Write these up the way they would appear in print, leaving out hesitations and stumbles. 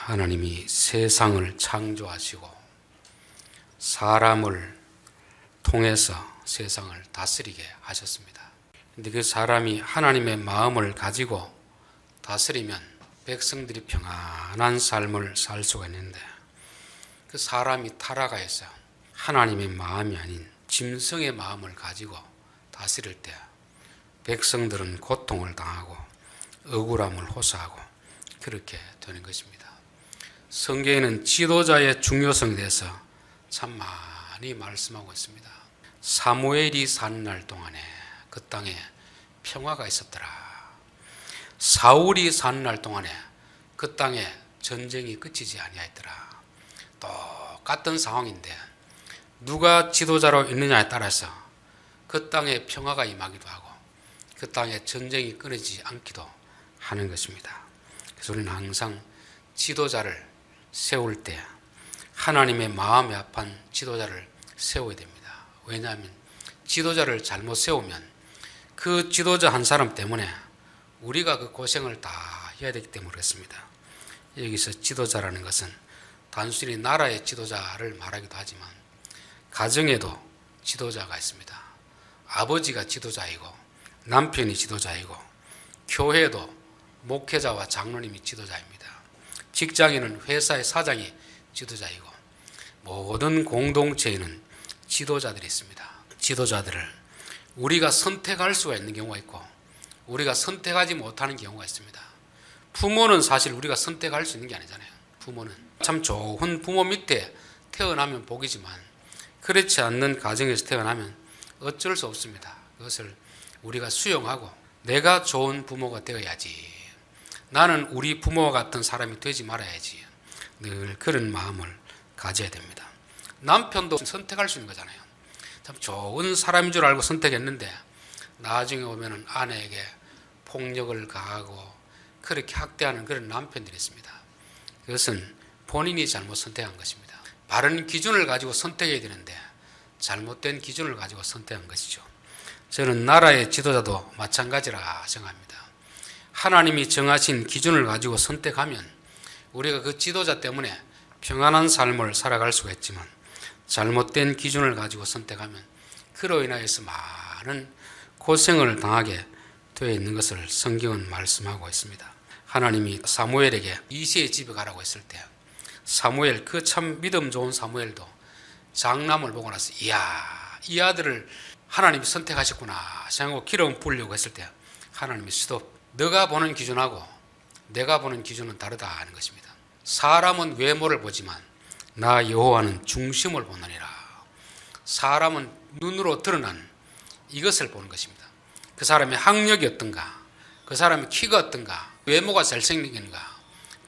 하나님이 세상을 창조하시고 사람을 통해서 세상을 다스리게 하셨습니다. 근데 그 사람이 하나님의 마음을 가지고 다스리면 백성들이 평안한 삶을 살 수가 있는데, 그 사람이 타락하여서 하나님의 마음이 아닌 짐승의 마음을 가지고 다스릴 때 백성들은 고통을 당하고 억울함을 호소하고 그렇게 되는 것입니다. 성경에는 지도자의 중요성에 대해서 참 많이 말씀하고 있습니다. 사무엘이 사는 날 동안에 그 땅에 평화가 있었더라. 사울이 사는 날 동안에 그 땅에 전쟁이 그치지 아니하였더라. 똑같은 상황인데 누가 지도자로 있느냐에 따라서 그 땅에 평화가 임하기도 하고 그 땅에 전쟁이 끊이지 않기도 하는 것입니다. 그래서 우리는 항상 지도자를 세울 때 하나님의 마음에 합한 지도자를 세워야 됩니다. 왜냐하면 지도자를 잘못 세우면 그 지도자 한 사람 때문에 우리가 그 고생을 다 해야 되기 때문에 그렇습니다. 여기서 지도자라는 것은 단순히 나라의 지도자를 말하기도 하지만 가정에도 지도자가 있습니다. 아버지가 지도자이고 남편이 지도자이고 교회도 목회자와 장로님이 지도자입니다. 직장인은 회사의 사장이 지도자이고 모든 공동체에는 지도자들이 있습니다. 지도자들을 우리가 선택할 수가 있는 경우가 있고 우리가 선택하지 못하는 경우가 있습니다. 부모는 사실 우리가 선택할 수 있는 게 아니잖아요. 부모는 참 좋은 부모 밑에 태어나면 복이지만 그렇지 않는 가정에서 태어나면 어쩔 수 없습니다. 그것을 우리가 수용하고 내가 좋은 부모가 되어야지, 나는 우리 부모와 같은 사람이 되지 말아야지, 늘 그런 마음을 가져야 됩니다. 남편도 선택할 수 있는 거잖아요. 참 좋은 사람인 줄 알고 선택했는데 나중에 오면은 아내에게 폭력을 가하고 그렇게 학대하는 그런 남편들이 있습니다. 그것은 본인이 잘못 선택한 것입니다. 바른 기준을 가지고 선택해야 되는데 잘못된 기준을 가지고 선택한 것이죠. 저는 나라의 지도자도 마찬가지라 생각합니다. 하나님이 정하신 기준을 가지고 선택하면 우리가 그 지도자 때문에 평안한 삶을 살아갈 수가 있지만 잘못된 기준을 가지고 선택하면 그로 인하여서 많은 고생을 당하게 되어 있는 것을 성경은 말씀하고 있습니다. 하나님이 사무엘에게 이새의 집에 가라고 했을 때 사무엘, 그 참 믿음 좋은 사무엘도 장남을 보고 나서 이야, 이 아들을 하나님이 선택하셨구나 생각하고 기름 부으려고 했을 때 하나님이 스톱, 너가 보는 기준하고 내가 보는 기준은 다르다 하는 것입니다. 사람은 외모를 보지만 나 여호와는 중심을 보느니라. 사람은 눈으로 드러난 이것을 보는 것입니다. 그 사람의 학력이 어떤가, 그 사람의 키가 어떤가, 외모가 잘생긴가,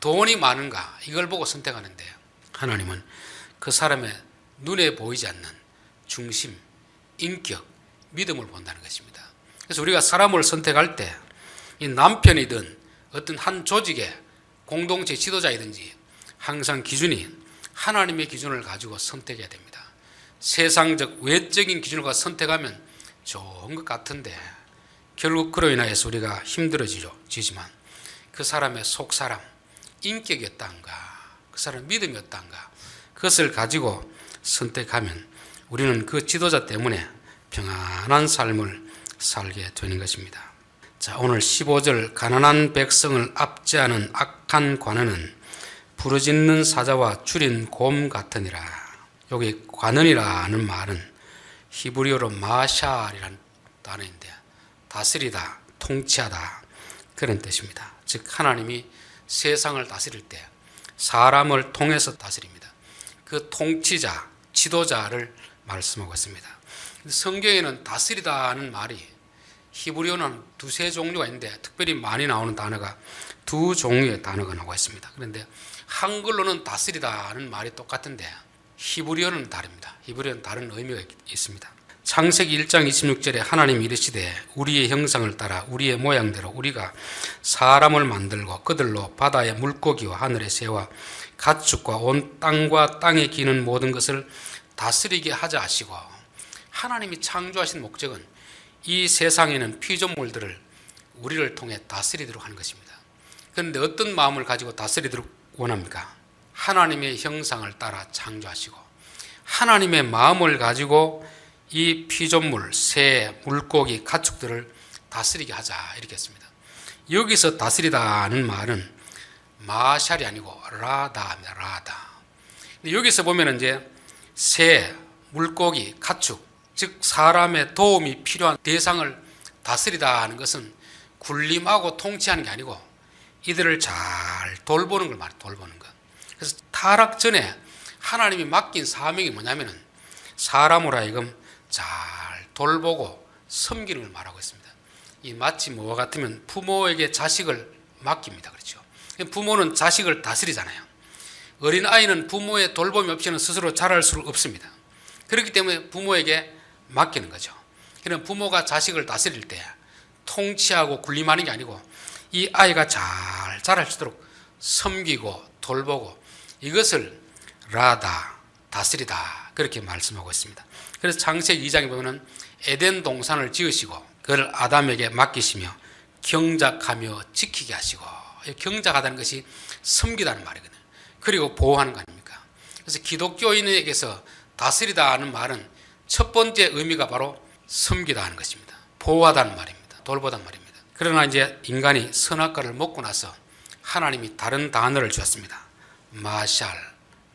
돈이 많은가, 이걸 보고 선택하는데 하나님은 그 사람의 눈에 보이지 않는 중심, 인격, 믿음을 본다는 것입니다. 그래서 우리가 사람을 선택할 때 이 남편이든 어떤 한 조직의 공동체 지도자이든지 항상 기준이 하나님의 기준을 가지고 선택해야 됩니다. 세상적 외적인 기준을 가지고 선택하면 좋은 것 같은데 결국 그로 인하여서 우리가 힘들어지지만 그 사람의 속사람, 인격이 어떤가, 그 사람의 믿음이 어떤가, 그것을 가지고 선택하면 우리는 그 지도자 때문에 평안한 삶을 살게 되는 것입니다. 자, 오늘 15절, 가난한 백성을 압제하는 악한 관원은 부르짖는 사자와 줄인 곰 같으니라. 여기 관원이라는 말은 히브리어로 마샬이라는 단어인데 다스리다, 통치하다 그런 뜻입니다. 즉 하나님이 세상을 다스릴 때 사람을 통해서 다스립니다. 그 통치자, 지도자를 말씀하고 있습니다. 성경에는 다스리다는 말이 히브리어는 두세 종류가 있는데 특별히 많이 나오는 단어가 두 종류의 단어가 나오고 있습니다. 그런데 한글로는 다스리다는 말이 똑같은데 히브리어는 다릅니다. 히브리어는 다른 의미가 있습니다. 창세기 1장 26절에 하나님이 이르시되 우리의 형상을 따라 우리의 모양대로 우리가 사람을 만들고 그들로 바다의 물고기와 하늘의 새와 가축과 온 땅과 땅에 기는 모든 것을 다스리게 하자 하시고, 하나님이 창조하신 목적은 이 세상에는 피조물들을 우리를 통해 다스리도록 하는 것입니다. 그런데 어떤 마음을 가지고 다스리도록 원합니까? 하나님의 형상을 따라 창조하시고 하나님의 마음을 가지고 이 피조물, 새, 물고기, 가축들을 다스리게 하자 이렇게 했습니다. 여기서 다스리다는 말은 마샬이 아니고 라다입니다. 라다. 여기서 보면 이제 새, 물고기, 가축, 즉 사람의 도움이 필요한 대상을 다스리다 하는 것은 군림하고 통치하는 게 아니고 이들을 잘 돌보는 걸 말해요. 돌보는 것. 그래서 타락 전에 하나님이 맡긴 사명이 뭐냐면은 사람으로 하여금 잘 돌보고 섬기는 걸 말하고 있습니다. 이 마치 뭐와 같으면 부모에게 자식을 맡깁니다. 그렇죠? 부모는 자식을 다스리잖아요. 어린아이는 부모의 돌봄이 없이는 스스로 자랄 수 없습니다. 그렇기 때문에 부모에게 맡기는 거죠. 그럼 부모가 자식을 다스릴 때 통치하고 군림하는 게 아니고 이 아이가 잘 자랄 수 있도록 섬기고 돌보고 이것을 라다, 다스리다 그렇게 말씀하고 있습니다. 그래서 창세기 2장에 보면 에덴 동산을 지으시고 그걸 아담에게 맡기시며 경작하며 지키게 하시고, 경작하다는 것이 섬기다는 말이거든요. 그리고 보호하는 거 아닙니까? 그래서 기독교인에게서 다스리다 하는 말은 첫 번째 의미가 바로 섬기다 하는 것입니다. 보호하다는 말입니다. 돌보다는 말입니다. 그러나 이제 인간이 선악과를 먹고 나서 하나님이 다른 단어를 주었습니다. 마샬,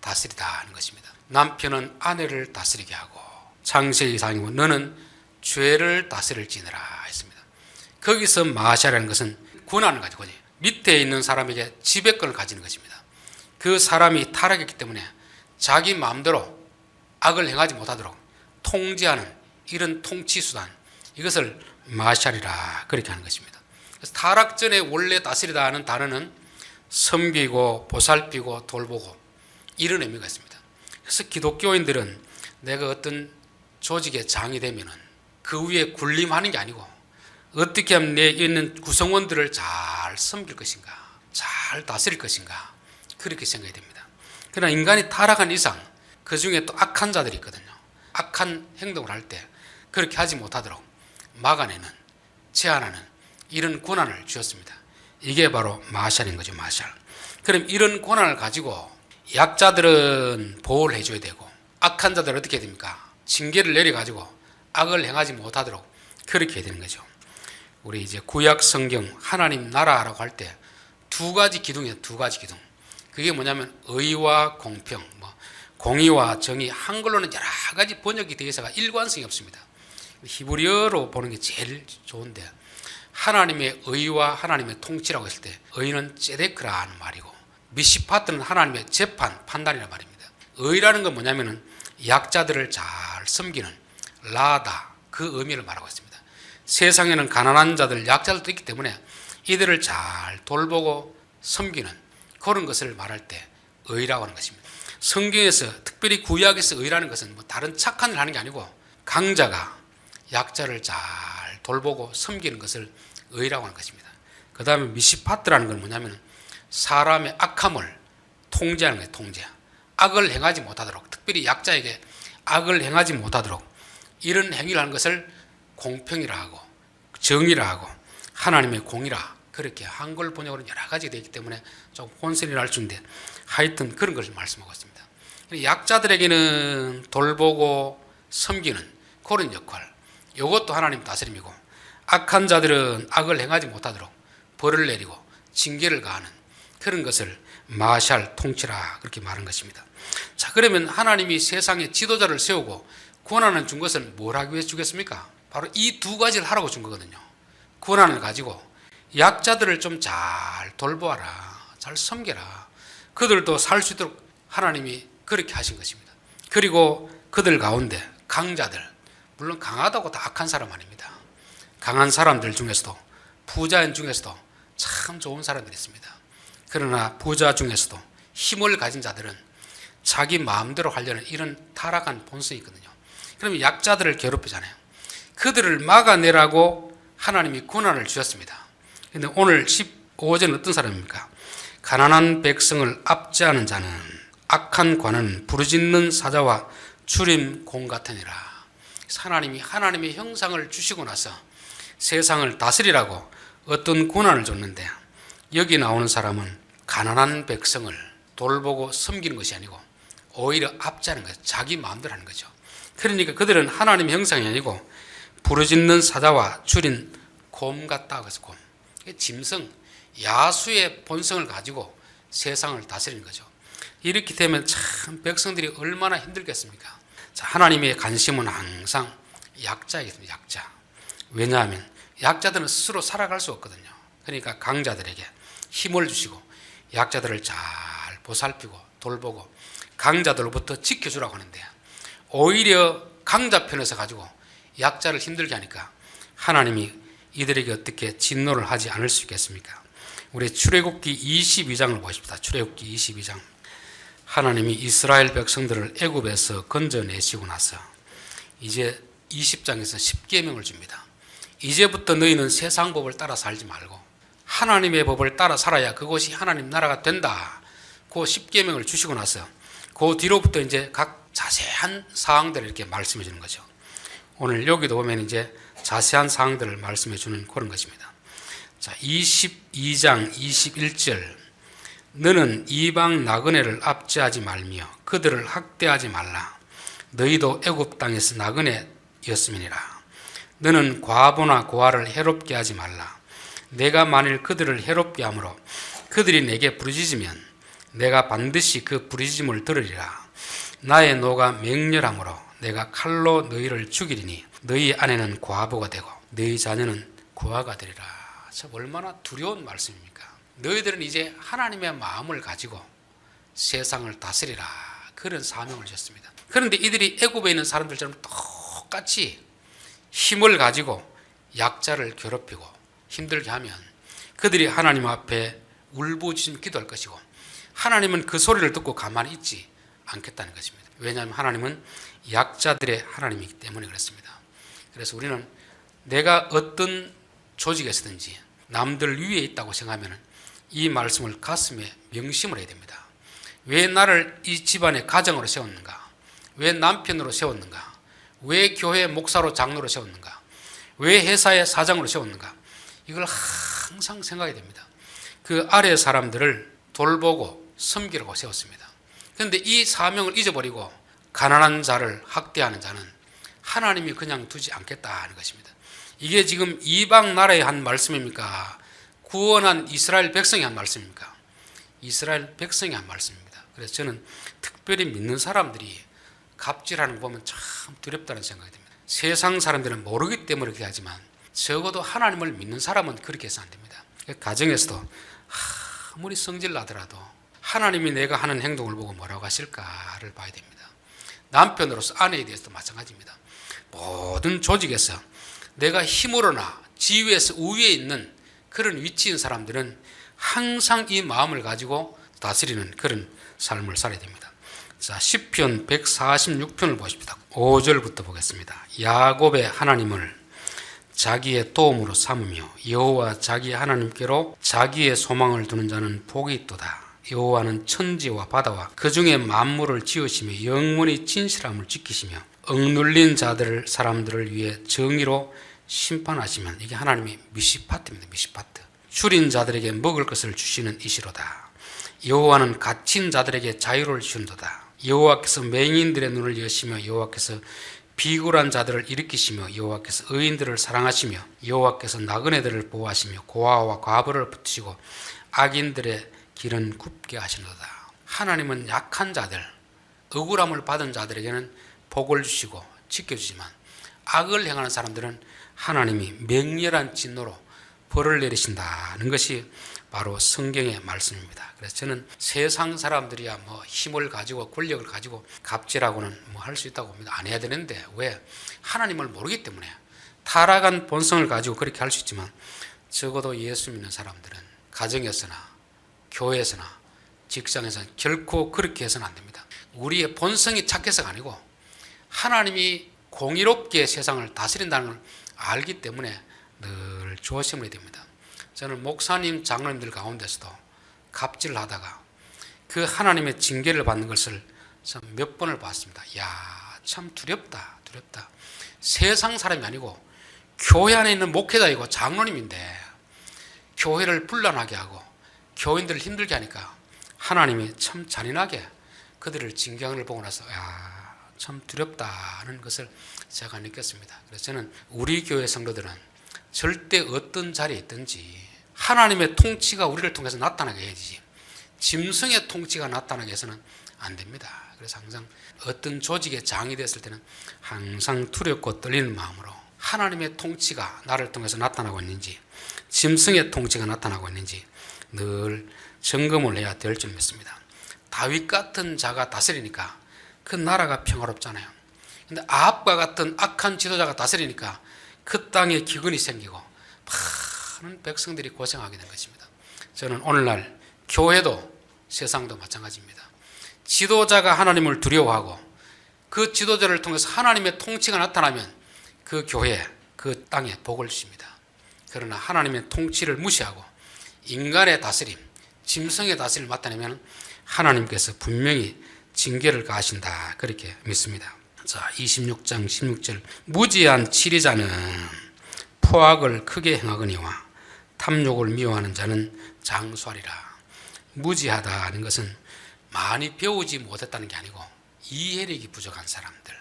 다스리다 하는 것입니다. 남편은 아내를 다스리게 하고 창세기 2장이고 너는 죄를 다스릴지니라 했습니다. 거기서 마샬이라는 것은 권한을 가지고 밑에 있는 사람에게 지배권을 가지는 것입니다. 그 사람이 타락했기 때문에 자기 마음대로 악을 행하지 못하도록 통제하는 이런 통치수단, 이것을 마샬이라 그렇게 하는 것입니다. 그래서 타락 전에 원래 다스리다 하는 단어는 섬기고 보살피고 돌보고 이런 의미가 있습니다. 그래서 기독교인들은 내가 어떤 조직의 장이 되면은 그 위에 군림하는 게 아니고 어떻게 하면 내 있는 구성원들을 잘 섬길 것인가, 잘 다스릴 것인가, 그렇게 생각이 됩니다. 그러나 인간이 타락한 이상 그 중에 또 악한 자들이 있거든요. 악한 행동을 할 때 그렇게 하지 못하도록 막아내는, 제한하는 이런 권한을 주었습니다. 이게 바로 마샬인 거죠. 마샬. 그럼 이런 권한을 가지고 약자들은 보호를 해줘야 되고 악한 자들은 어떻게 해야 됩니까? 징계를 내려가지고 악을 행하지 못하도록 그렇게 해야 되는 거죠. 우리 이제 구약 성경 하나님 나라라고 할 때 두 가지 기둥이에요. 두 가지 기둥. 그게 뭐냐면 의와 공평, 공의와 정의. 한글로는 여러 가지 번역이 되어 있어가 일관성이 없습니다. 히브리어로 보는 게 제일 좋은데 하나님의 의와 하나님의 통치라고 했을 때 의는 ጼ데크라는 말이고 미시파트는 하나님의 재판, 판단이라는 말입니다. 의라는 건 뭐냐면은 약자들을 잘 섬기는 라다, 그 의미를 말하고 있습니다. 세상에는 가난한 자들, 약자들도 있기 때문에 이들을 잘 돌보고 섬기는 그런 것을 말할 때 의라고 하는 것입니다. 성경에서 특별히 구약에서 의라는 것은 다른 착한 일을 하는 게 아니고 강자가 약자를 잘 돌보고 섬기는 것을 의라고 하는 것입니다. 그 다음에 미시파트라는 건 뭐냐면 사람의 악함을 통제하는 거예요. 통제. 악을 행하지 못하도록, 특별히 약자에게 악을 행하지 못하도록 이런 행위를 하는 것을 공평이라 하고 정의라 하고 하나님의 공이라, 그렇게 한글 번역으로 여러 가지 되어 있기 때문에 좀 혼선이 날 수 있는데 하여튼 그런 것을 말씀하고 있습니다. 약자들에게는 돌보고 섬기는 그런 역할, 이것도 하나님 다스림이고 악한 자들은 악을 행하지 못하도록 벌을 내리고 징계를 가하는 그런 것을 마샬, 통치라 그렇게 말한 것입니다. 자, 그러면 하나님이 세상에 지도자를 세우고 권한을 준 것은 뭘 하기 위해서 주겠습니까? 바로 이 두 가지를 하라고 준 거거든요. 권한을 가지고 약자들을 좀 잘 돌보아라, 잘 섬겨라, 그들도 살 수 있도록 하나님이 그렇게 하신 것입니다. 그리고 그들 가운데 강자들, 물론 강하다고 다 악한 사람 아닙니다. 강한 사람들 중에서도, 부자인 중에서도 참 좋은 사람들이 있습니다. 그러나 부자 중에서도 힘을 가진 자들은 자기 마음대로 하려는 이런 타락한 본성이 있거든요. 그러면 약자들을 괴롭히잖아요. 그들을 막아내라고 하나님이 권한을 주셨습니다. 그런데 오늘 15절은 어떤 사람입니까? 가난한 백성을 압제하는 자는 악한 관은 부르짖는 사자와 주림공 같으니라. 하나님이 하나님의 형상을 주시고 나서 세상을 다스리라고 어떤 권한을 줬는데 여기 나오는 사람은 가난한 백성을 돌보고 섬기는 것이 아니고 오히려 압제하는 거죠. 자기 마음대로 하는 거죠. 그러니까 그들은 하나님의 형상이 아니고 부르짖는 사자와 줄인 곰 같다. 그래서 곰. 짐승, 야수의 본성을 가지고 세상을 다스리는 거죠. 이렇게 되면 참 백성들이 얼마나 힘들겠습니까? 자, 하나님의 관심은 항상 약자이겠습니다. 약자. 왜냐하면 약자들은 스스로 살아갈 수 없거든요. 그러니까 강자들에게 힘을 주시고 약자들을 잘 보살피고 돌보고 강자들로부터 지켜주라고 하는데 오히려 강자 편에서 가지고 약자를 힘들게 하니까 하나님이 이들에게 어떻게 진노를 하지 않을 수 있겠습니까? 우리 출애굽기 22장을 보십시다. 출애굽기 22장. 하나님이 이스라엘 백성들을 애굽에서 건져내시고 나서 이제 20장에서 10계명을 줍니다. 이제부터 너희는 세상 법을 따라 살지 말고 하나님의 법을 따라 살아야 그것이 하나님 나라가 된다. 그 10계명을 주시고 나서 그 뒤로부터 이제 각 자세한 사항들을 이렇게 말씀해 주는 거죠. 오늘 여기도 보면 이제 자세한 사항들을 말씀해 주는 그런 것입니다. 자, 22장 21절. 너는 이방 나그네를 압제하지 말며 그들을 학대하지 말라. 너희도 애굽 땅에서 나그네였음이니라. 너는 과부나 고아를 해롭게 하지 말라. 내가 만일 그들을 해롭게 함으로 그들이 내게 부르짖으면 내가 반드시 그 부르짖음을 들으리라. 나의 노가 맹렬함으로 내가 칼로 너희를 죽이리니 너희 아내는 과부가 되고 너희 자녀는 고아가 되리라. 참 얼마나 두려운 말씀입니까? 너희들은 이제 하나님의 마음을 가지고 세상을 다스리라. 그런 사명을 주셨습니다. 그런데 이들이 애굽에 있는 사람들처럼 똑같이 힘을 가지고 약자를 괴롭히고 힘들게 하면 그들이 하나님 앞에 울부짖으며 기도할 것이고 하나님은 그 소리를 듣고 가만히 있지 않겠다는 것입니다. 왜냐하면 하나님은 약자들의 하나님이기 때문에 그렇습니다. 그래서 우리는 내가 어떤 조직에서든지 남들 위에 있다고 생각하면 이 말씀을 가슴에 명심을 해야 됩니다. 왜 나를 이 집안의 가정으로 세웠는가? 왜 남편으로 세웠는가? 왜 교회 목사로 장로로 세웠는가? 왜 회사의 사장으로 세웠는가? 이걸 항상 생각해야 됩니다. 그 아래 사람들을 돌보고 섬기라고 세웠습니다. 그런데 이 사명을 잊어버리고 가난한 자를 학대하는 자는 하나님이 그냥 두지 않겠다는 것입니다. 이게 지금 이방 나라에 한 말씀입니까? 구원한 이스라엘 백성이 한 말씀입니까? 이스라엘 백성이 한 말씀입니다. 그래서 저는 특별히 믿는 사람들이 갑질하는 거 보면 참 두렵다는 생각이 듭니다. 세상 사람들은 모르기 때문에 그렇게 하지만 적어도 하나님을 믿는 사람은 그렇게 해서 안 됩니다. 가정에서도 아무리 성질 나더라도 하나님이 내가 하는 행동을 보고 뭐라고 하실까를 봐야 됩니다. 남편으로서 아내에 대해서도 마찬가지입니다. 모든 조직에서 내가 힘으로나 지위에서 우위에 있는 그런 위치인 사람들은 항상 이 마음을 가지고 다스리는 그런 삶을 살아야 됩니다. 자, 시편 146편을 보십시다. 5절부터 보겠습니다. 야곱의 하나님을 자기의 도움으로 삼으며 여호와 자기 하나님께로 자기의 소망을 두는 자는 복이 있도다. 여호와는 천지와 바다와 그 중에 만물을 지으시며 영원히 진실함을 지키시며 억눌린 자들을 사람들을 위해 정의로 심판하시면 이게 하나님의 미시파트입니다. 미시파트. 줄인 자들에게 먹을 것을 주시는 이시로다. 여호와는 갇힌 자들에게 자유를 주신도다. 여호와께서 맹인들의 눈을 여시며 여호와께서 비굴한 자들을 일으키시며 여호와께서 의인들을 사랑하시며 여호와께서 나그네들을 보호하시며 고아와 과부를 붙이시고 악인들의 길은 굽게 하시노다. 하나님은 약한 자들, 억울함을 받은 자들에게는 복을 주시고 지켜주지만 악을 행하는 사람들은 하나님이 맹렬한 진노로 벌을 내리신다는 것이 바로 성경의 말씀입니다. 그래서 저는 세상 사람들이야 뭐 힘을 가지고 권력을 가지고 갑질하고는 뭐 할 수 있다고 봅니다. 안 해야 되는데 왜? 하나님을 모르기 때문에 타락한 본성을 가지고 그렇게 할 수 있지만 적어도 예수 믿는 사람들은 가정에서나 교회에서나 직장에서는 결코 그렇게 해서는 안 됩니다. 우리의 본성이 착해서가 아니고 하나님이 공의롭게 세상을 다스린다는 걸 알기 때문에 늘 조심해야 됩니다. 저는 목사님, 장로님들 가운데서도 갑질을 하다가 그 하나님의 징계를 받는 것을 몇 번을 봤습니다. 야, 참 두렵다. 세상 사람이 아니고 교회 안에 있는 목회자이고 장로님인데 교회를 분란하게 하고 교인들을 힘들게 하니까 하나님이 참 잔인하게 그들을 징계하는 걸 보고 나서 참 두렵다는 것을 제가 느꼈습니다. 그래서 저는 우리 교회 성도들은 절대 어떤 자리에 있든지 하나님의 통치가 우리를 통해서 나타나게 해야지 짐승의 통치가 나타나게 해서는 안 됩니다. 그래서 항상 어떤 조직의 장이 됐을 때는 항상 두렵고 떨리는 마음으로 하나님의 통치가 나를 통해서 나타나고 있는지 짐승의 통치가 나타나고 있는지 늘 점검을 해야 될 줄 믿습니다. 다윗 같은 자가 다스리니까 그 나라가 평화롭잖아요. 근데 아합과 같은 악한 지도자가 다스리니까 그 땅에 기근이 생기고 많은 백성들이 고생하게 된 것입니다. 저는 오늘날 교회도 세상도 마찬가지입니다. 지도자가 하나님을 두려워하고 그 지도자를 통해서 하나님의 통치가 나타나면 그 교회, 그 땅에 복을 주십니다. 그러나 하나님의 통치를 무시하고 인간의 다스림, 짐승의 다스림을 나타내면 하나님께서 분명히 징계를 가하신다 그렇게 믿습니다. 자, 26장 16절 무지한 치리자는 포악을 크게 행하거니와 탐욕을 미워하는 자는 장수하리라. 무지하다는 것은 많이 배우지 못했다는 게 아니고 이해력이 부족한 사람들,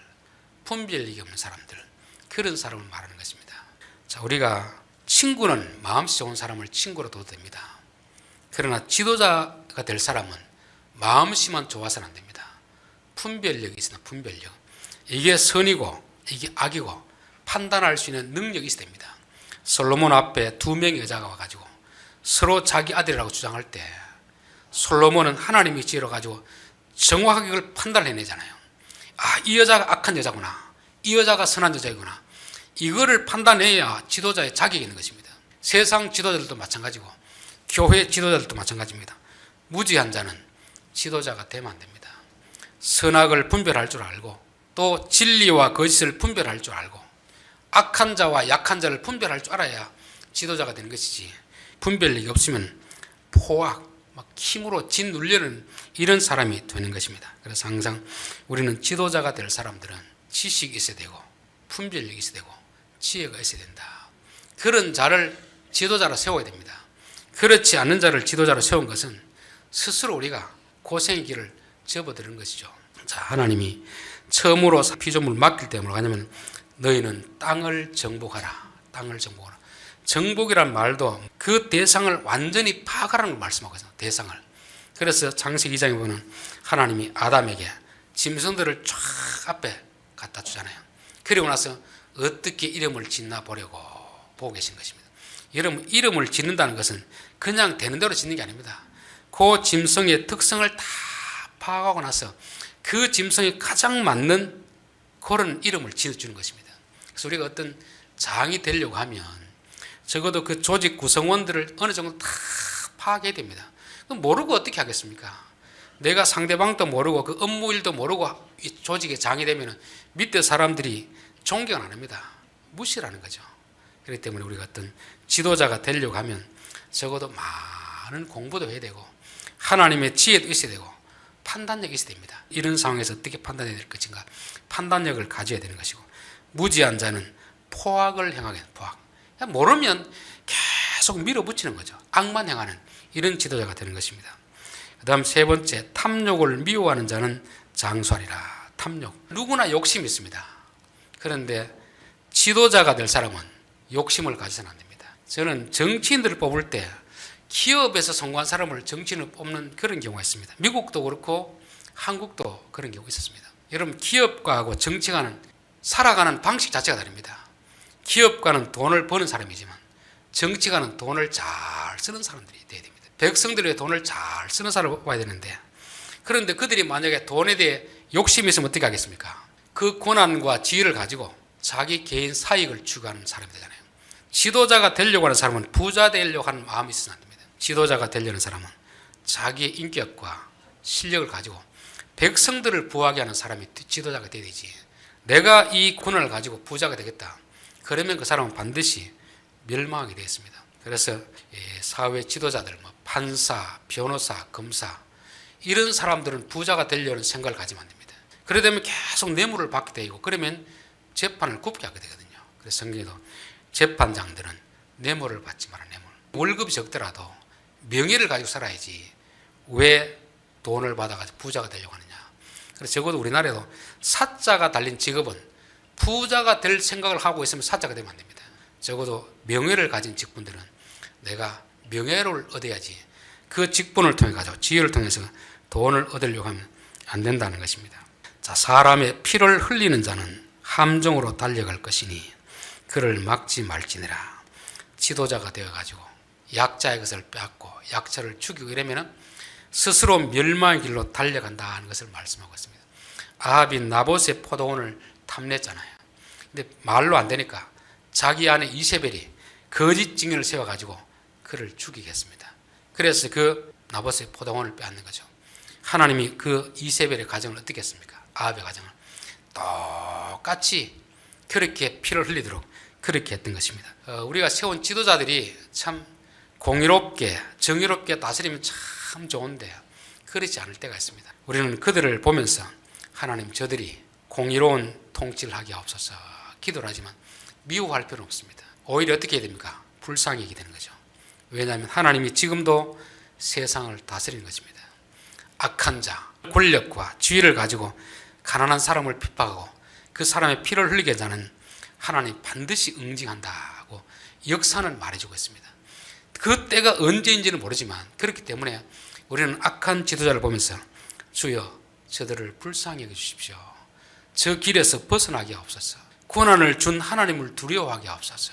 분별력이 없는 사람들, 그런 사람을 말하는 것입니다. 자, 우리가 친구는 마음씨 좋은 사람을 친구로 둬도 됩니다. 그러나 지도자가 될 사람은 마음씨만 좋아서는 안 됩니다. 분별력이 있으나 분별력. 이게 선이고 이게 악이고 판단할 수 있는 능력이 있어야 됩니다. 솔로몬 앞에 2명의 여자가 와가지고 서로 자기 아들이라고 주장할 때 솔로몬은 하나님이 지어가지고 정확하게 그걸 판단해내잖아요. 이 여자가 악한 여자구나. 이 여자가 선한 여자이구나. 이거를 판단해야 지도자의 자격이 있는 것입니다. 세상 지도자들도 마찬가지고 교회 지도자들도 마찬가지입니다. 무지한 자는 지도자가 되면 안 됩니다. 선악을 분별할 줄 알고 또 진리와 거짓을 분별할 줄 알고 악한 자와 약한 자를 분별할 줄 알아야 지도자가 되는 것이지 분별력이 없으면 포악, 막 힘으로 짓눌려는 이런 사람이 되는 것입니다. 그래서 항상 우리는 지도자가 될 사람들은 지식이 있어야 되고 분별력이 있어야 되고 지혜가 있어야 된다. 그런 자를 지도자로 세워야 됩니다. 그렇지 않는 자를 지도자로 세운 것은 스스로 우리가 고생의 길을 접어드는 것이죠. 자, 하나님이 처음으로 피조물을 맡길 때 뭐라고 하냐면 너희는 땅을 정복하라. 땅을 정복하라. 정복이란 말도 그 대상을 완전히 파악하라는 걸 말씀하거든요. 대상을. 그래서 창세기 2장에 보면 하나님이 아담에게 짐승들을 쫙 앞에 갖다 주잖아요. 그리고 나서 어떻게 이름을 짓나 보려고 보고 계신 것입니다. 여러분, 이름을 짓는다는 것은 그냥 되는 대로 짓는 게 아닙니다. 그 짐승의 특성을 다 파악하고 나서 그 짐승이 가장 맞는 그런 이름을 지어주는 것입니다. 그래서 우리가 어떤 장이 되려고 하면 적어도 그 조직 구성원들을 어느 정도 다 파악해야 됩니다. 그럼 모르고 어떻게 하겠습니까? 내가 상대방도 모르고 그 업무 일도 모르고 이 조직의 장이 되면 밑에 사람들이 존경 안 합니다. 무시라는 거죠. 그렇기 때문에 우리가 어떤 지도자가 되려고 하면 적어도 많은 공부도 해야 되고 하나님의 지혜도 있어야 되고 판단력이 있어야 됩니다. 이런 상황에서 어떻게 판단해야 될 것인가 판단력을 가져야 되는 것이고 무지한 자는 포악을 행하게 포악. 모르면 계속 밀어붙이는 거죠. 악만 행하는 이런 지도자가 되는 것입니다. 그 다음 세 번째 탐욕을 미워하는 자는 장수하리라. 탐욕. 누구나 욕심이 있습니다. 그런데 지도자가 될 사람은 욕심을 가지서는 안 됩니다. 저는 정치인들을 뽑을 때 기업에서 성공한 사람을 정치인으로 뽑는 그런 경우가 있습니다. 미국도 그렇고 한국도 그런 경우가 있었습니다. 여러분 기업가하고 정치가는 살아가는 방식 자체가 다릅니다. 기업가는 돈을 버는 사람이지만 정치가는 돈을 잘 쓰는 사람들이 돼야 됩니다. 백성들 위해 돈을 잘 쓰는 사람을 뽑아야 되는데 그런데 그들이 만약에 돈에 대해 욕심이 있으면 어떻게 하겠습니까? 그 권한과 지위를 가지고 자기 개인 사익을 추구하는 사람이 되잖아요. 지도자가 되려고 하는 사람은 부자 되려고 하는 마음이 있어서는 안 됩니다. 지도자가 되려는 사람은 자기의 인격과 실력을 가지고 백성들을 부하게 하는 사람이 지도자가 돼야 되지. 내가 이 권한을 가지고 부자가 되겠다. 그러면 그 사람은 반드시 멸망하게 되겠습니다. 그래서 사회 지도자들, 판사, 변호사, 검사 이런 사람들은 부자가 되려는 생각을 가지면 안 됩니다. 그러다 보면 계속 뇌물을 받게 되고 그러면 재판을 굽게 하게 되거든요. 그래서 성경에도 재판장들은 뇌물을 받지 마라. 뇌물. 월급이 적더라도 명예를 가지고 살아야지 왜 돈을 받아가지고 부자가 되려고 하느냐. 그래서 적어도 우리나라에도 사자가 달린 직업은 부자가 될 생각을 하고 있으면 사자가 되면 안 됩니다. 적어도 명예를 가진 직분들은 내가 명예를 얻어야지 그 직분을 통해 가지고 지혜를 통해서 돈을 얻으려고 하면 안 된다는 것입니다. 자, 사람의 피를 흘리는 자는 함정으로 달려갈 것이니 그를 막지 말지니라. 지도자가 되어가지고 약자의 것을 빼앗고 약자를 죽이고 이러면 스스로 멸망의 길로 달려간다는 것을 말씀하고 있습니다. 아합이 나봇의 포도원을 탐냈잖아요. 근데 말로 안 되니까 자기 아내 이세벨이 거짓 증인을 세워가지고 그를 죽이겠습니다. 그래서 그 나봇의 포도원을 빼앗는 거죠. 하나님이 그 이세벨의 가정을 어떻게 했습니까? 아합의 가정을 똑같이 그렇게 피를 흘리도록 그렇게 했던 것입니다. 우리가 세운 지도자들이 참 공의롭게 정의롭게 다스리면 참 좋은데 그렇지 않을 때가 있습니다. 우리는 그들을 보면서 하나님 저들이 공의로운 통치를 하게 하옵소서 기도를 하지만 미워할 필요는 없습니다. 오히려 어떻게 해야 됩니까? 불쌍히 되는 거죠. 왜냐하면 하나님이 지금도 세상을 다스리는 것입니다. 악한 자, 권력과 지위를 가지고 가난한 사람을 핍박하고 그 사람의 피를 흘리게 하는 자는 하나님 반드시 응징한다고 역사는 말해주고 있습니다. 그 때가 언제인지는 모르지만 그렇기 때문에 우리는 악한 지도자를 보면서 주여 저들을 불쌍히 여겨주십시오. 저 길에서 벗어나게 하옵소서. 고난을 준 하나님을 두려워하게 하옵소서.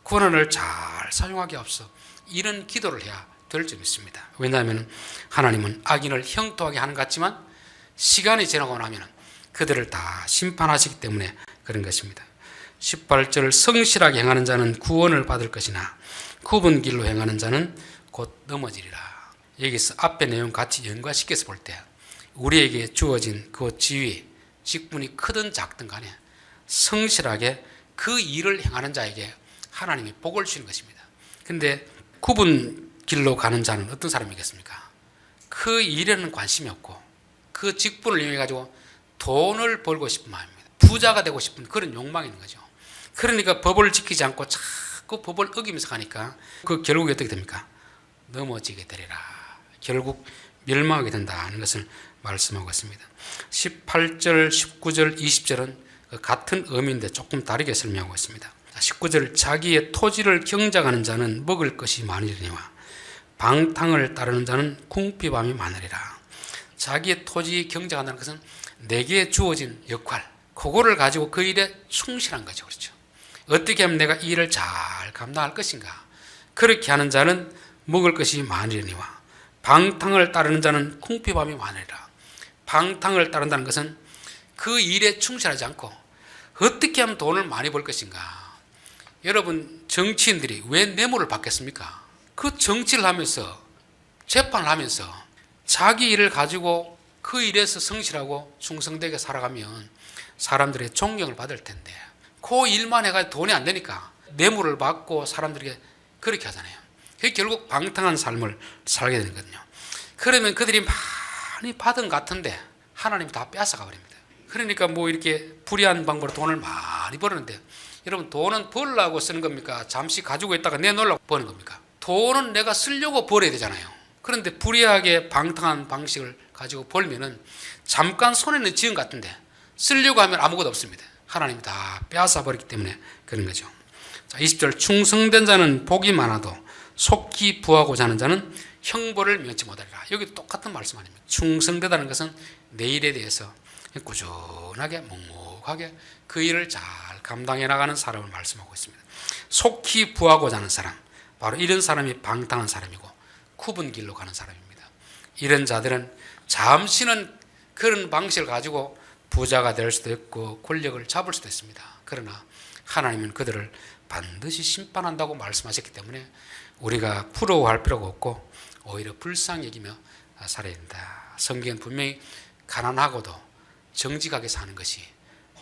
고난을 잘 사용하게 하옵소서. 이런 기도를 해야 될 줄 믿습니다. 왜냐하면 하나님은 악인을 형통하게 하는 것 같지만 시간이 지나고 나면 그들을 다 심판하시기 때문에 그런 것입니다. 18절 성실하게 행하는 자는 구원을 받을 것이나 굽은 길로 행하는 자는 곧 넘어지리라. 여기서 앞의 내용 같이 연관시켜서 볼 때 우리에게 주어진 그 지위, 직분이 크든 작든 간에 성실하게 그 일을 행하는 자에게 하나님이 복을 주는 것입니다. 근데 굽은 길로 가는 자는 어떤 사람이겠습니까? 그 일에는 관심이 없고 그 직분을 이용해 가지고 돈을 벌고 싶은 마음입니다. 부자가 되고 싶은 그런 욕망이 있는 거죠. 그러니까 법을 지키지 않고 자꾸 법을 어기면서 가니까 그 결국에 어떻게 됩니까? 넘어지게 되리라. 결국 멸망하게 된다는 것을 말씀하고 있습니다. 18절, 19절, 20절은 같은 의미인데 조금 다르게 설명하고 있습니다. 19절 자기의 토지를 경작하는 자는 먹을 것이 많으리니와 방탕을 따르는 자는 궁핍함이 많으리라. 자기의 토지 경작한다는 것은 내게 주어진 역할, 그거를 가지고 그 일에 충실한 거죠. 그렇죠? 어떻게 하면 내가 이 일을 잘 감당할 것인가? 그렇게 하는 자는 먹을 것이 많으리니와 방탕을 따르는 자는 궁핍함이 많으리라. 방탕을 따른다는 것은 그 일에 충실하지 않고 어떻게 하면 돈을 많이 벌 것인가? 여러분 정치인들이 왜 뇌물을 받겠습니까? 그 정치를 하면서 재판을 하면서 자기 일을 가지고 그 일에서 성실하고 충성되게 살아가면 사람들의 존경을 받을 텐데 그 일만 해가지고 돈이 안 되니까 뇌물을 받고 사람들에게 그렇게 하잖아요. 그게 결국 방탕한 삶을 살게 되거든요. 그러면 그들이 많이 받은 것 같은데 하나님이 다 뺏어가 버립니다. 그러니까 뭐 이렇게 불의한 방법으로 돈을 많이 벌었는데 여러분 돈은 벌려고 쓰는 겁니까? 잠시 가지고 있다가 내놓으려고 버는 겁니까? 돈은 내가 쓰려고 벌어야 되잖아요. 그런데 불의하게 방탕한 방식을 가지고 벌면은 잠깐 손에는 쥐은 것 같은데 쓰려고 하면 아무것도 없습니다. 하나님이 다 빼앗아 버리기 때문에 그런 거죠. 자, 20절 충성된 자는 복이 많아도 속히 부하고자 하는 자는 형벌을 면치 못하리라. 여기도 똑같은 말씀 아닙니까? 충성되다는 것은 내 일에 대해서 꾸준하게 묵묵하게 그 일을 잘 감당해 나가는 사람을 말씀하고 있습니다. 속히 부하고자 하는 사람, 바로 이런 사람이 방탕한 사람이고 굽은 길로 가는 사람입니다. 이런 자들은 잠시는 그런 방식을 가지고 부자가 될 수도 있고 권력을 잡을 수도 있습니다. 그러나 하나님은 그들을 반드시 심판한다고 말씀하셨기 때문에 우리가 부러워할 필요가 없고 오히려 불쌍히 여기며 살아야 된다. 성경은 분명히 가난하고도 정직하게 사는 것이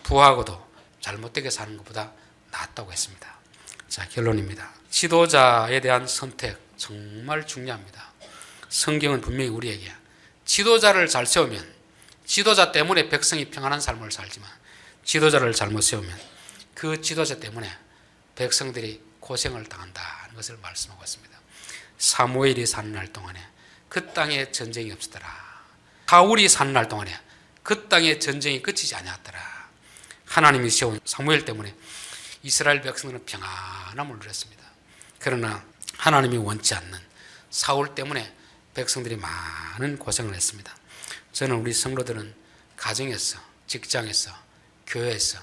부하고도 잘못되게 사는 것보다 낫다고 했습니다. 자, 결론입니다. 지도자에 대한 선택 정말 중요합니다. 성경은 분명히 우리에게 지도자를 잘 세우면 지도자 때문에 백성이 평안한 삶을 살지만 지도자를 잘못 세우면 그 지도자 때문에 백성들이 고생을 당한다는 것을 말씀하고 있습니다. 사무엘이 사는 날 동안에 그 땅에 전쟁이 없었더라. 사울이 사는 날 동안에 그 땅의 전쟁이 그치지 아니하더라. 하나님이 세운 사무엘 때문에 이스라엘 백성들은 평안함을 누렸습니다. 그러나 하나님이 원치 않는 사울 때문에 백성들이 많은 고생을 했습니다. 저는 우리 성도들은 가정에서, 직장에서, 교회에서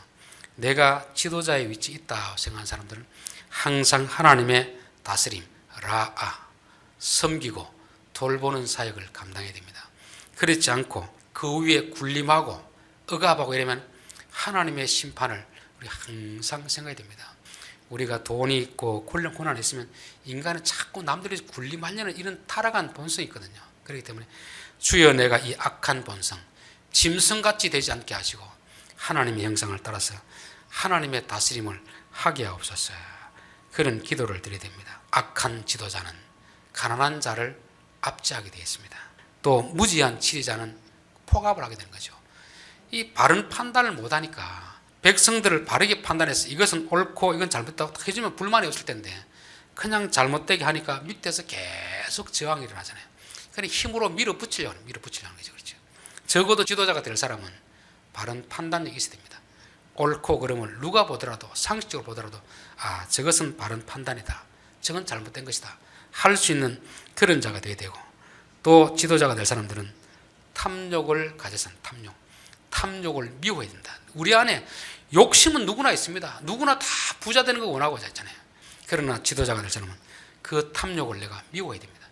내가 지도자의 위치에 있다 생각하는 사람들은 항상 하나님의 다스림, 라아, 섬기고 돌보는 사역을 감당해야 됩니다. 그렇지 않고 그 위에 군림하고 억압하고 이러면 하나님의 심판을 우리 항상 생각해야 됩니다. 우리가 돈이 있고 권한이 있으면 인간은 자꾸 남들이 군림하려는 이런 타락한 본성이 있거든요. 그렇기 때문에 주여 내가 이 악한 본성, 짐승같이 되지 않게 하시고 하나님의 형상을 따라서 하나님의 다스림을 하게 하옵소서. 그런 기도를 드려야 됩니다. 악한 지도자는 가난한 자를 압제하게 되어 있습니다. 또 무지한 지휘자는 폭압을 하게 되는 거죠. 이 바른 판단을 못하니까 백성들을 바르게 판단해서 이것은 옳고 이건 잘못다고 딱 해주면 불만이 없을 텐데 그냥 잘못되게 하니까 밑에서 계속 저항이 일어나잖아요. 그러니까 힘으로 밀어붙이려는 거죠. 그렇죠? 적어도 지도자가 될 사람은 바른 판단력이 있어야 됩니다. 옳고 그름을 누가 보더라도 상식적으로 보더라도 아 저것은 바른 판단이다. 저건 잘못된 것이다. 할 수 있는 그런 자가 되어야 되고 또 지도자가 될 사람들은 탐욕을 가져선 탐욕을 미워해야 된다. 우리 안에 욕심은 누구나 있습니다. 누구나 다 부자 되는 거 원하고 있잖아요. 그러나 지도자가 될 사람은 그 탐욕을 내가 미워해야 됩니다.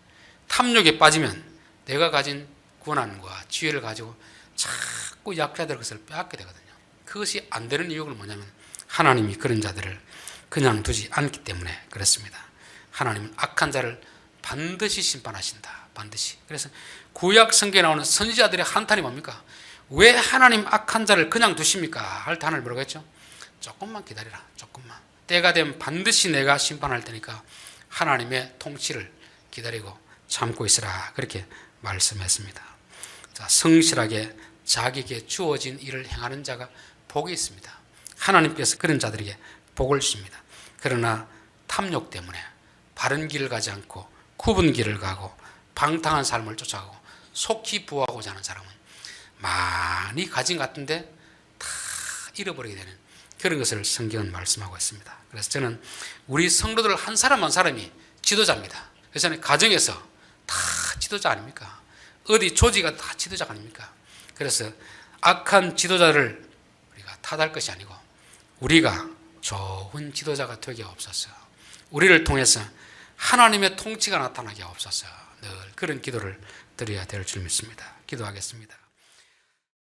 탐욕에 빠지면 내가 가진 권한과 지혜를 가지고 자꾸 약자들 것을 빼앗게 되거든요. 그것이 안 되는 이유가 뭐냐면 하나님이 그런 자들을 그냥 두지 않기 때문에 그렇습니다. 하나님은 악한 자를 반드시 심판하신다. 반드시. 그래서 구약 성경에 나오는 선지자들의 한탄이 뭡니까? 왜 하나님 악한 자를 그냥 두십니까? 할 때 하나님 뭐라고 했죠? 조금만 기다리라. 조금만. 때가 되면 반드시 내가 심판할 테니까 하나님의 통치를 기다리고 참고 있으라. 그렇게 말씀했습니다. 자, 성실하게 자기에게 주어진 일을 행하는 자가 복이 있습니다. 하나님께서 그런 자들에게 복을 주십니다. 그러나 탐욕 때문에 바른 길을 가지 않고 굽은 길을 가고 방탕한 삶을 쫓아가고 속히 부하고자 하는 사람은 많이 가진 것 같은데 다 잃어버리게 되는 그런 것을 성경은 말씀하고 있습니다. 그래서 저는 우리 성도들 한 사람 한 사람이 지도자입니다. 그래서 저는 가정에서 다 지도자 아닙니까? 어디 조직가 다 지도자 아닙니까? 그래서 악한 지도자를 우리가 탓할 것이 아니고 우리가 좋은 지도자가 되게 없어서 우리를 통해서 하나님의 통치가 나타나게 없어서 늘 그런 기도를 드려야 될 줄 믿습니다. 기도하겠습니다.